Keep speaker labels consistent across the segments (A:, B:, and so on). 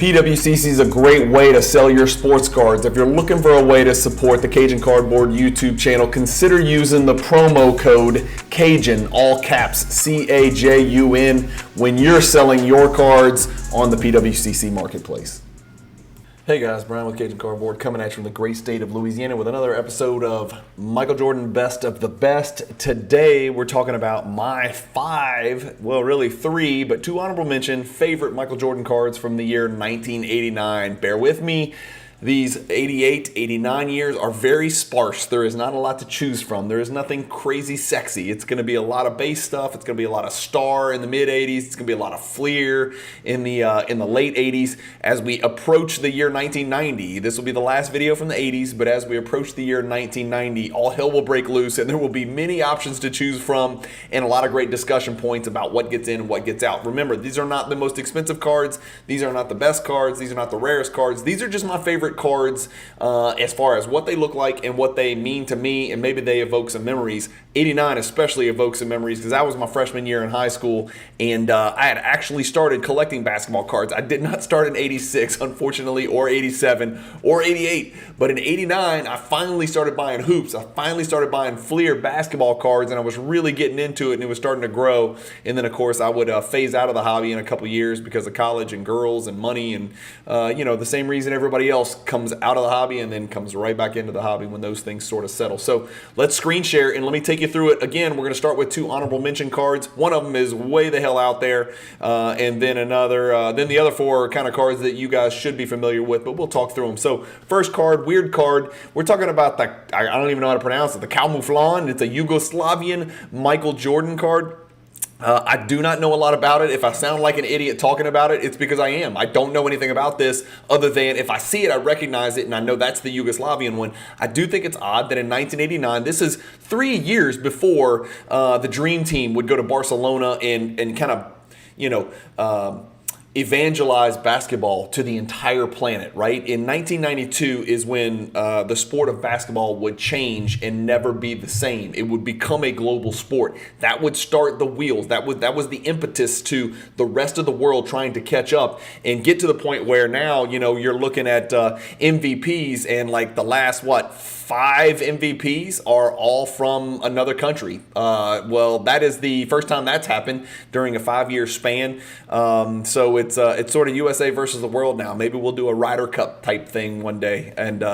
A: PWCC is a great way to sell your sports cards. If you're looking for a way to support the Cajun Cardboard YouTube channel, consider using the promo code Cajun, all caps, C-A-J-U-N, when you're selling your cards on the PWCC marketplace. Hey guys, Brian with Cajun Cardboard coming at you from the great state of Louisiana with another episode of Michael Jordan Best of the Best. Today we're talking about my three, but two honorable mention favorite Michael Jordan cards from the year 1989. Bear with me. These 88, 89 years are very sparse. There is not a lot to choose from. There is nothing crazy sexy. It's going to be a lot of base stuff. It's going to be a lot of Star in the mid 80s. It's going to be a lot of Fleer in the late 80s. As we approach the year 1990, this will be the last video from the 80s, but as we approach the year 1990, all hell will break loose and there will be many options to choose from and a lot of great discussion points about what gets in and what gets out. Remember, these are not the most expensive cards. These are not the best cards. These are not the rarest cards. These are just my favorite cards as far as what they look like and what they mean to me, and maybe they evoke some memories. 89 especially evokes some memories because that was my freshman year in high school, and I had actually started collecting basketball cards. I did not start in 86, unfortunately, or 87, or 88, but in 89, I finally started buying hoops. I finally started buying Fleer basketball cards, and I was really getting into it, and it was starting to grow. And then, of course, I would phase out of the hobby in a couple years because of college and girls and money and, the same reason everybody else comes out of the hobby and then comes right back into the hobby when those things sort of settle. So let's screen share and let me take you through it. Again, we're going to start with two honorable mention cards. One of them is way the hell out there, and then then the other four are kind of cards that you guys should be familiar with, but we'll talk through them. So first card, weird card. We're talking about I don't even know how to pronounce it, the Camouflage. It's a Yugoslavian Michael Jordan card. I do not know a lot about it. If I sound like an idiot talking about it, it's because I am. I don't know anything about this other than if I see it, I recognize it, and I know that's the Yugoslavian one. I do think it's odd that in 1989, this is 3 years before the Dream Team would go to Barcelona and kind of, evangelize basketball to the entire planet, right? In 1992 is when the sport of basketball would change and never be the same. It would become a global sport. That would start the wheels. That was the impetus to the rest of the world trying to catch up and get to the point where now, you're looking at MVPs and like the last, 5 MVPs are all from another country. Well, that is the first time that's happened during a 5-year span. So it's sort of USA versus the world now. Maybe we'll do a Ryder Cup type thing one day, and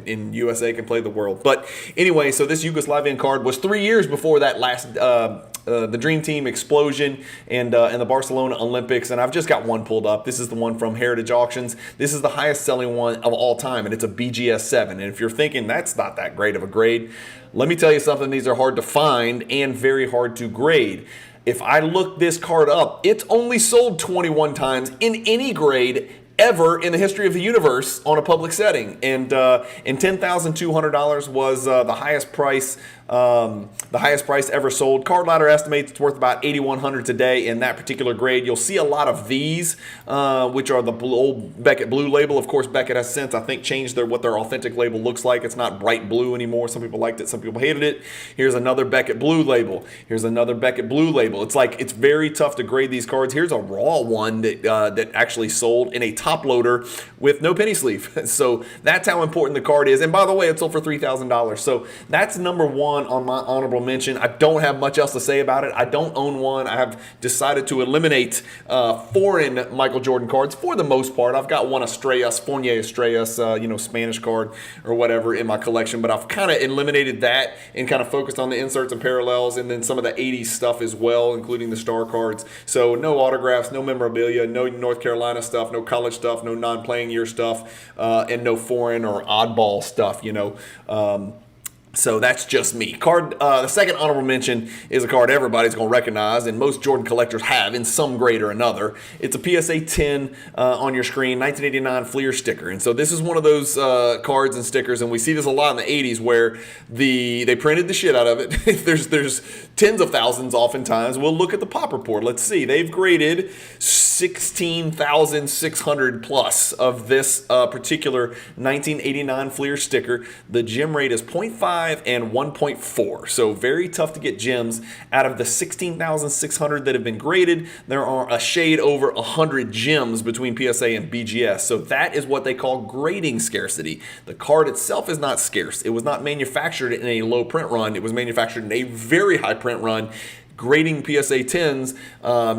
A: in USA can play the world. But anyway, so this Yugoslavian card was 3 years before that last the Dream Team explosion and the Barcelona Olympics, and I've just got one pulled up. This is the one from Heritage Auctions. This is the highest selling one of all time, and it's a BGS 7. And if you're thinking that's not that great of a grade, let me tell you something. These are hard to find and very hard to grade. If I look this card up, it's only sold 21 times in any grade ever in the history of the universe on a public setting, and $10,200 was the highest price ever sold. Card Ladder estimates it's worth about $8,100 today in that particular grade. You'll see a lot of these, which are the old Beckett Blue label. Of course, Beckett has since, I think, changed what their authentic label looks like. It's not bright blue anymore. Some people liked it, some people hated it. Here's another Beckett Blue label. Here's another Beckett Blue label. It's very tough to grade these cards. Here's a raw one that actually sold in a top loader with no penny sleeve. So that's how important the card is. And by the way, it sold for $3,000. So that's number one on my honorable mention. I don't have much else to say about it. I don't own one. I have decided to eliminate foreign Michael Jordan cards for the most part. I've got one Estrellas, Fournier Estrellas, Spanish card or whatever in my collection, but I've kind of eliminated that and kind of focused on the inserts and parallels and then some of the 80s stuff as well, including the Star cards. So no autographs, no memorabilia, no North Carolina stuff, no college stuff, no non-playing year stuff, and no foreign or oddball stuff, So that's just me. The second honorable mention is a card everybody's going to recognize, and most Jordan collectors have in some grade or another. It's a PSA 10 on your screen, 1989 Fleer sticker. And so this is one of those cards and stickers, and we see this a lot in the 80s where they printed the shit out of it. There's tens of thousands oftentimes. We'll look at the pop report. Let's see. They've graded 16,600 plus of this particular 1989 Fleer sticker. The gem rate is 0.5 1.5 and 1.4. So very tough to get gems. Out of the 16,600 that have been graded, there are a shade over 100 gems between PSA and BGS. So that is what they call grading scarcity. The card itself is not scarce. It was not manufactured in a low print run. It was manufactured in a very high print run. Grading PSA 10s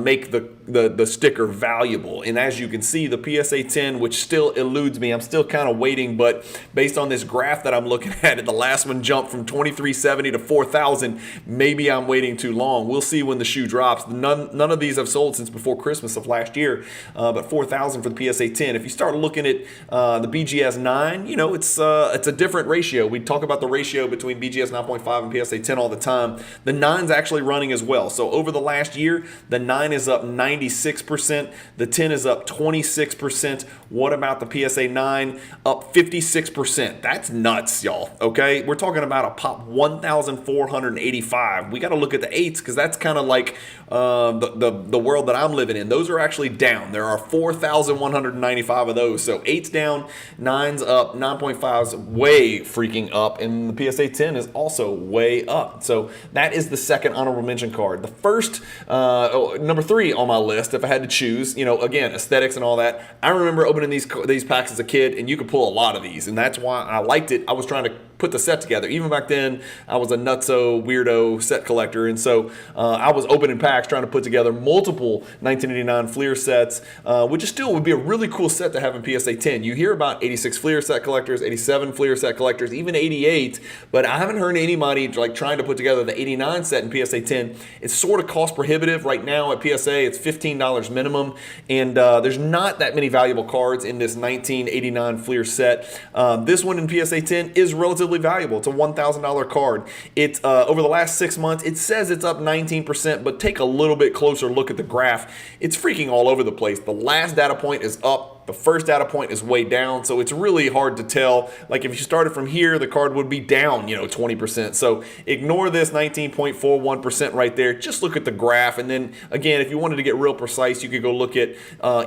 A: make the sticker valuable. And as you can see, the PSA 10, which still eludes me, I'm still kind of waiting, but based on this graph that I'm looking at, the last one jumped from 2370 to 4,000. Maybe I'm waiting too long. We'll see when the shoe drops. None of these have sold since before Christmas of last year, but 4,000 for the PSA 10. If you start looking at the BGS 9, you know, it's a different ratio. We talk about the ratio between BGS 9.5 and PSA 10 all the time. The 9's actually running as well. So over the last year, the 9 is up 96%, the 10 is up 26%. What about the PSA 9? Up 56%. That's nuts, y'all. Okay, we're talking about a pop 1,485. We got to look at the 8s because that's kind of like the world that I'm living in. Those are actually down. There are 4,195 of those. So 8's down, 9's up, 9.5's way freaking up, and the PSA 10 is also way up. So that is the second honorable mention card. The first, number 3 on my list, if I had to choose, you know, again, aesthetics and all that. I remember opening these packs as a kid, and you could pull a lot of these, and that's why I liked it. I was trying to put the set together. Even back then, I was a nutso, weirdo set collector, and so I was opening packs trying to put together multiple 1989 Fleer sets, which is still would be a really cool set to have in PSA 10. You hear about 86 Fleer set collectors, 87 Fleer set collectors, even 88, but I haven't heard anybody like trying to put together the 89 set in PSA 10. It's sort of cost prohibitive right now at PSA. It's $15 minimum, and there's not that many valuable cards in this 1989 Fleer set. This one in PSA 10 is relatively valuable. It's a $1,000 card. It's over the last 6 months, it says it's up 19%, but take a little bit closer look at the graph. It's freaking all over the place. The last data point is up. The first data point is way down, so it's really hard to tell. Like if you started from here, the card would be down, 20%. So ignore this 19.41% right there. Just look at the graph, and then again, if you wanted to get real precise, you could go look at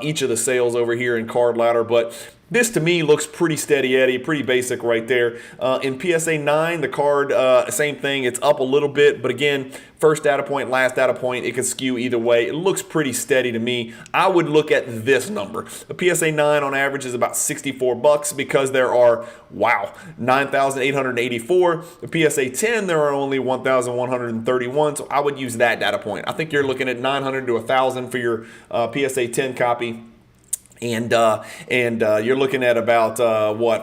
A: each of the sales over here in Card Ladder. But this to me looks pretty steady Eddie, pretty basic right there. In PSA 9, the card, same thing. It's up a little bit, but again, first data point, last data point, it could skew either way. It looks pretty steady to me. I would look at this number. The PSA 9 on average is about $64 because there are, 9,884. The PSA 10, there are only 1,131, so I would use that data point. I think you're looking at 900 to 1,000 for your PSA 10 copy. And you're looking at about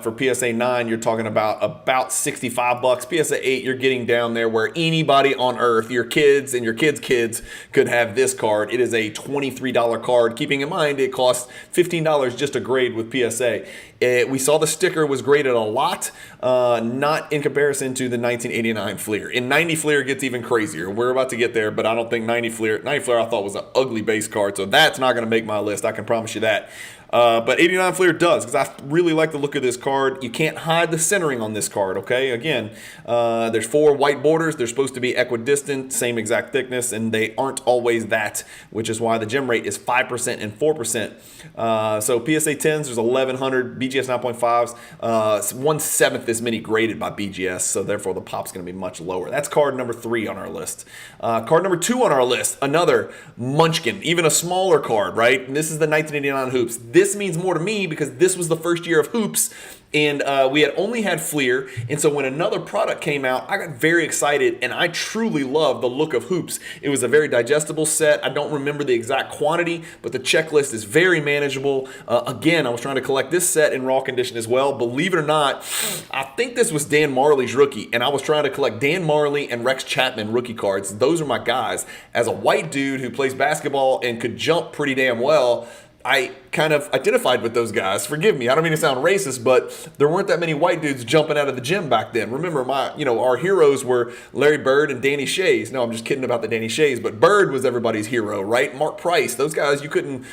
A: for PSA 9 you're talking about $65. PSA 8 you're getting down there where anybody on earth, your kids and your kids' kids, could have this card. It is a $23 card. Keeping in mind it costs $15 just to grade with PSA. We saw the sticker was graded a lot, not in comparison to the 1989 Fleer. In 90 Fleer gets even crazier. We're about to get there, but I don't think 90 Fleer I thought was an ugly base card, so that's not going to make my list. I can promise you that. But 89 Fleer does, because I really like the look of this card. You can't hide the centering on this card, okay? Again, there's 4 white borders. They're supposed to be equidistant, same exact thickness, and they aren't always that, which is why the gem rate is 5% and 4%. So PSA 10s, there's 1,100. BGS 9.5s, 1/7 as many graded by BGS, so therefore the pop's going to be much lower. That's card number 3 on our list. Card number 2 on our list, another Munchkin, even a smaller card, right? And this is the 1989 Hoops. This means more to me because this was the first year of Hoops, and we had only had Fleer, and so when another product came out, I got very excited, and I truly love the look of Hoops. It was a very digestible set. I don't remember the exact quantity, but the checklist is very manageable. Again, I was trying to collect this set in raw condition as well. Believe it or not, I think this was Dan Marley's rookie, and I was trying to collect Dan Marley and Rex Chapman rookie cards. Those are my guys. As a white dude who plays basketball and could jump pretty damn well, I kind of identified with those guys. Forgive me, I don't mean to sound racist, but there weren't that many white dudes jumping out of the gym back then. Remember, our heroes were Larry Bird and Danny Shays. No, I'm just kidding about the Danny Shays, but Bird was everybody's hero, right? Mark Price, those guys, you couldn't,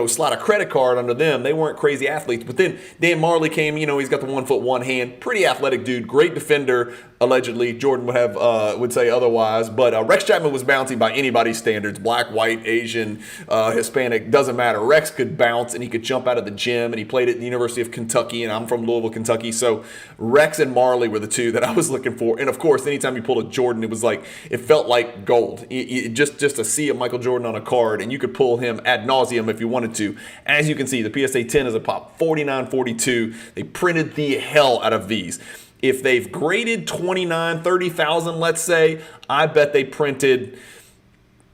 A: slide a credit card under them. They weren't crazy athletes. But then Dan Marley came, he's got the 1 foot 1 hand, pretty athletic dude, great defender, allegedly. Jordan would say otherwise, but Rex Chapman was bouncy by anybody's standards. Black, white, Asian, Hispanic, doesn't matter. Rex could bounce bounce, and he could jump out of the gym, and he played at the University of Kentucky, and I'm from Louisville, Kentucky. So Rex and Marley were the two that I was looking for. And of course, anytime you pulled a Jordan, it felt like gold. Just to see a Michael Jordan on a card, and you could pull him ad nauseum if you wanted to. As you can see, the PSA 10 is a pop 49.42. They printed the hell out of these. If they've graded 29, 30,000, let's say, I bet they printed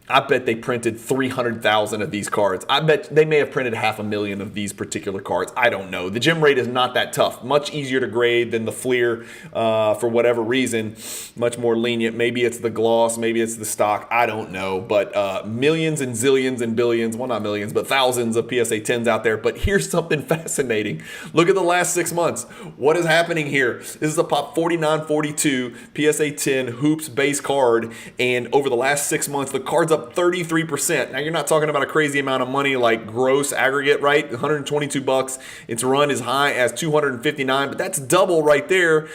A: 300,000 of these cards. I bet they may have printed 500,000 of these particular cards. I don't know. The gem rate is not that tough. Much easier to grade than the Fleer for whatever reason. Much more lenient. Maybe it's the gloss. Maybe it's the stock. I don't know. But millions and zillions and billions, well, not millions, but thousands of PSA 10s out there. But here's something fascinating. Look at the last 6 months. What is happening here? This is a pop 49.42 PSA 10 Hoops base card. And over the last 6 months, the card's up 33%. Now, you're not talking about a crazy amount of money like gross aggregate, right? $122. Its run is high as 259, but that's double right there.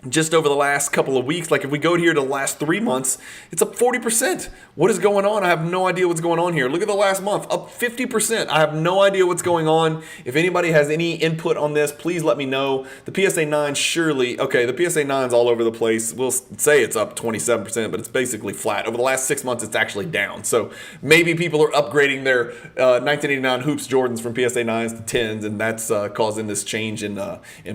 A: Just over the last couple of weeks. Like if we go here to the last 3 months, it's up 40%. What is going on? I have no idea what's going on here. Look at the last month, up 50%. I have no idea what's going on. If anybody has any input on this, please let me know. The PSA 9 surely, okay, the PSA 9's all over the place. We'll say it's up 27%, but it's basically flat. Over the last 6 months, it's actually down. So maybe people are upgrading their 1989 Hoops Jordans from PSA 9s to 10s, and that's causing this change in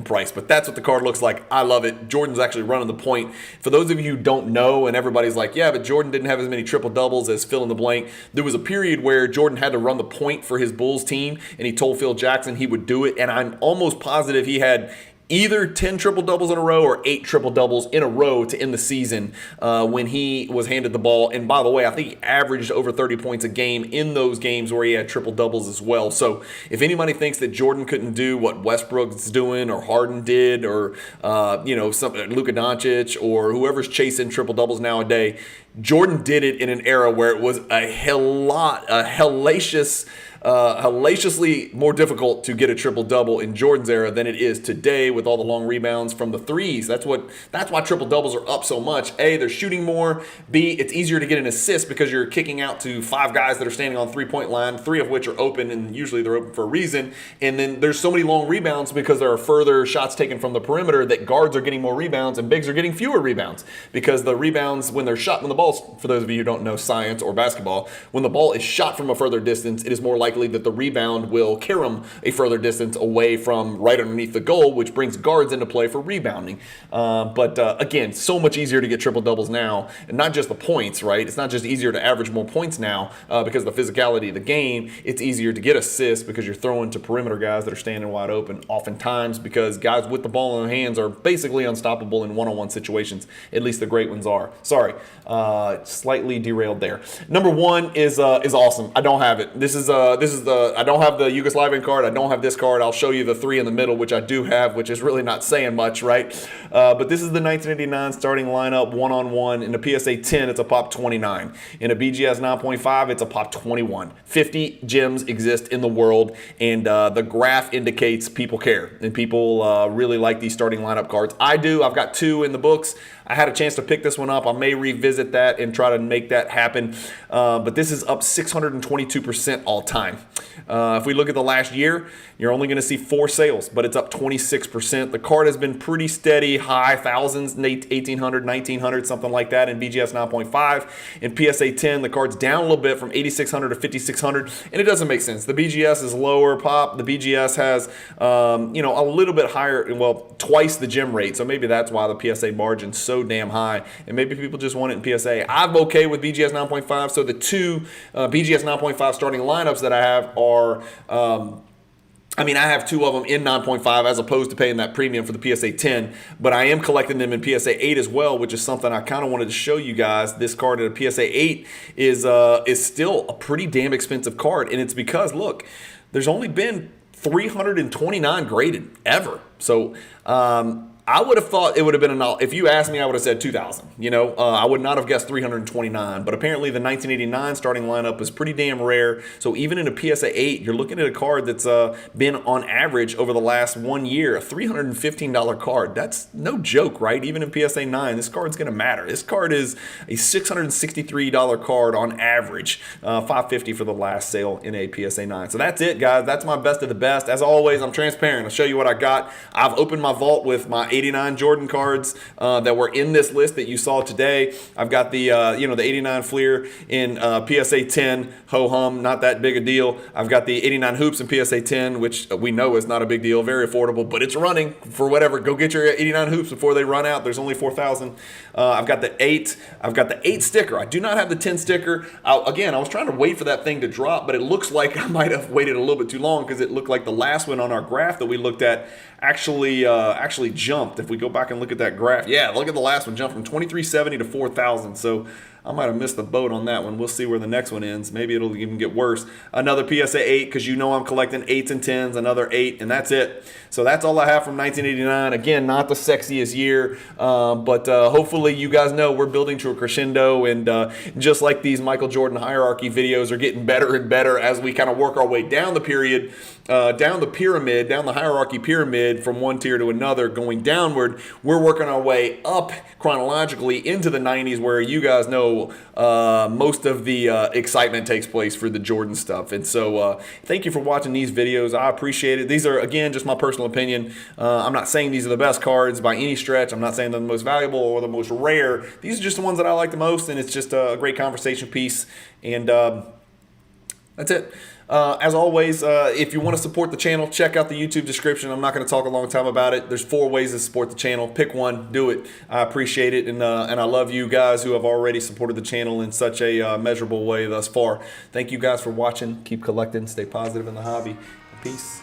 A: price. But that's what the card looks like. I love it. Jordan's actually running the point. For those of you who don't know, and everybody's like, yeah, but Jordan didn't have as many triple doubles as fill in the blank. There was a period where Jordan had to run the point for his Bulls team, and he told Phil Jackson he would do it. And I'm almost positive he had either 10 triple doubles in a row or 8 triple doubles in a row to end the season when he was handed the ball. And by the way, I think he averaged over 30 points a game in those games where he had triple doubles as well. So if anybody thinks that Jordan couldn't do what Westbrook's doing or Harden did or Luka Doncic or whoever's chasing triple doubles nowadays, Jordan did it in an era where it was hellaciously more difficult to get a triple-double in Jordan's era than it is today with all the long rebounds from the threes. That's why triple-doubles are up so much. A, they're shooting more. B, it's easier to get an assist because you're kicking out to 5 guys that are standing on three-point line, 3 of which are open, and usually they're open for a reason. And then there's so many long rebounds because there are further shots taken from the perimeter that guards are getting more rebounds and bigs are getting fewer rebounds because the rebounds, when the ball's, for those of you who don't know science or basketball, when the ball is shot from a further distance, it is more likely that the rebound will carry them a further distance away from right underneath the goal, which brings guards into play for rebounding. Again, so much easier to get triple doubles now, and not just the points, right? It's not just easier to average more points now because of the physicality of the game. It's easier to get assists because you're throwing to perimeter guys that are standing wide open, oftentimes because guys with the ball in their hands are basically unstoppable in one-on-one situations. At least the great ones are. Sorry, slightly derailed there. Number 1 is awesome. I don't have it. I don't have the Yugoslavian card. I don't have this card. I'll show you the 3 in the middle, which I do have, which is really not saying much, right? But this is the 1989 starting lineup, one-on-one. In a PSA 10, it's a pop 29. In a BGS 9.5, it's a pop 21. 50 gems exist in the world, and the graph indicates people care, and people really like these starting lineup cards. I do. I've got 2 in the books. I had a chance to pick this one up. I may revisit that and try to make that happen. But this is up 622% all time. If we look at the last year, you're only going to see 4 sales, but it's up 26%. The card has been pretty steady, high thousands, 1,800, 1,900, something like that in BGS 9.5. In PSA 10, the card's down a little bit from 8,600 to 5,600, and it doesn't make sense. The BGS is lower pop. The BGS has, a little bit higher, well, twice the gem rate, so maybe that's why the PSA margin's so damn high, and maybe people just want it in PSA. I'm okay with BGS 9.5, so the 2 BGS 9.5 starting lineups that I have are I have 2 of them in 9.5 as opposed to paying that premium for the PSA 10, but I am collecting them in PSA 8 as well, which is something I kind of wanted to show you guys. This card at a PSA 8 is still a pretty damn expensive card, and it's because, look, there's only been 329 graded ever. So I would have thought it would have been if you asked me, I would have said 2,000. I would not have guessed 329. But apparently, the 1989 starting lineup is pretty damn rare. So even in a PSA 8, you're looking at a card that's been on average over the last 1 year a $315 card. That's no joke, right? Even in PSA 9, this card's going to matter. This card is a $663 card on average, $550 for the last sale in a PSA 9. So that's it, guys. That's my best of the best. As always, I'm transparent. I'll show you what I got. I've opened my vault with my 89 Jordan cards that were in this list that you saw today. I've got the the 89 Fleer in PSA 10, ho-hum, not that big a deal. I've got the 89 Hoops in PSA 10, which we know is not a big deal, very affordable, but it's running for whatever. Go get your 89 Hoops before they run out. There's only 4,000. I've got the 8. I've got the 8 sticker. I do not have the 10 sticker. Again, I was trying to wait for that thing to drop, but it looks like I might have waited a little bit too long because it looked like the last one on our graph that we looked at actually jumped. If we go back and look at that graph, yeah, look at the last one, jumped from 2370 to 4,000. So I might have missed the boat on that one. We'll see where the next one ends. Maybe it'll even get worse. Another PSA 8, because I'm collecting 8s and 10s, another 8, and that's it. So that's all I have from 1989. Again, not the sexiest year, but hopefully you guys know we're building to a crescendo, and just like these Michael Jordan hierarchy videos are getting better and better as we kind of work our way down the period, down the hierarchy pyramid from one tier to another, going downward. We're working our way up chronologically into the 90s, where you guys know most of the excitement takes place for the Jordan stuff. And so thank you for watching these videos. I appreciate it. These are, again, just my personal opinion. I'm not saying these are the best cards by any stretch. I'm not saying they're the most valuable or the most rare. These are just the ones that I like the most, and it's just a great conversation piece. And that's it. As always, if you want to support the channel, check out the YouTube description. I'm not going to talk a long time about it. There's 4 ways to support the channel. Pick one, do it. I appreciate it, and I love you guys who have already supported the channel in such a measurable way thus far. Thank you guys for watching. Keep collecting. Stay positive in the hobby. Peace.